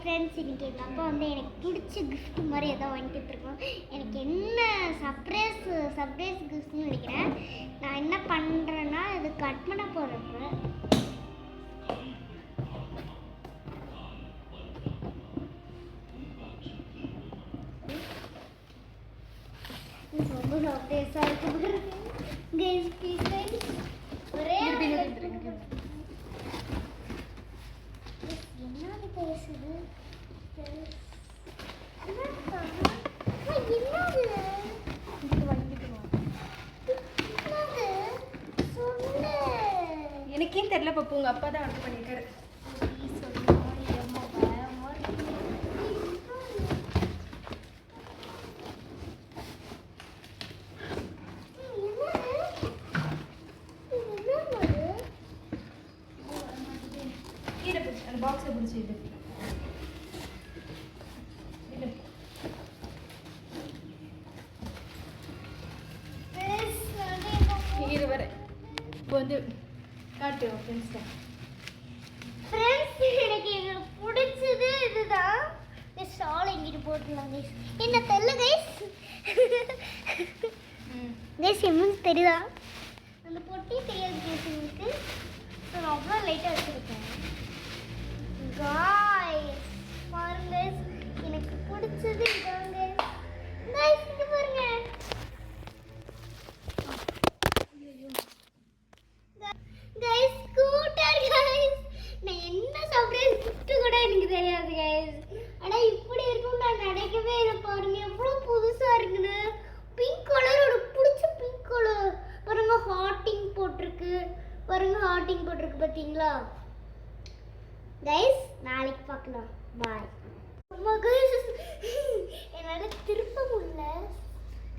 Friends, இன்னைக்கு எங்கள் அப்பா வந்து எனக்கு பிடிச்ச கிஃப்ட் மாதிரி ஏதோ வாங்கிட்டு இருக்கோம். எனக்கு என்ன சர்ப்ரைஸ் கிஃப்ட்னு நினைக்கிறேன். நான் என்ன பண்ணுறேன்னா இது கட் பண்ண போகிறப்ப ரொம்ப சர்ப்ரைஸாக இருக்கு. கைஸ் ப்ளீஸ் கைஸ் ஒரே என்னது பேசுது எனக்கே தெரியல பப்பு, உங்க அப்பா தான் ஆர்டர் பண்ணிருக்காரு. அந்த பாக்ஸை பிடிச்சி இது வர இப்போ வந்து காட்டு ஃப்ரெண்ட்ஸ். எனக்கு பிடிச்சது இதுதான். ஷால் எங்கிட்டு போட்டுலாம் கைஸ். என்ன தெரியல கைஸ். கைஸ் என்னன்னு தெரியுதா? அந்த பொட்டி தெரியாது கைஸ் எனக்கு. நான் அவ்வளோ லைட்டாக வச்சுருக்கேன். காய்ஸ் பாருங்க, எனக்கு பிடிச்சது இதாங்க கைஸ். இது பாருங்க கைஸ், ஸ்கூட்டர் கைஸ். நான் என்ன சர்ப்ரைஸ் கிஃப்ட் கூட எனக்கு தெரியாது கைஸ். ஆனால் இப்படி இருக்கும் நான் நினைக்கவே இல்லை. பாருங்க எவ்வளோ புதுசாக இருக்குன்னு. பிங்க் கலர், எனக்கு பிடிச்ச பிங்க் கலர். பாருங்க ஹார்ட்டிங் போட்டிருக்கு. பாருங்க ஹார்ட்டிங் போட்டிருக்கு பார்த்தீங்களா கைஸ்? நாளைக்கு பார்க்கலாம். பாய். என்னால் திருப்ப முடியல.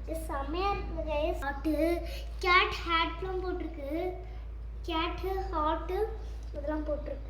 இது செம்மையாக இருக்குது கைஸ். ஹார்ட்டு கேட் ஹேட்லாம் போட்டிருக்கு. கேட்டு ஹார்ட்டு இதெல்லாம் போட்டிருக்கு.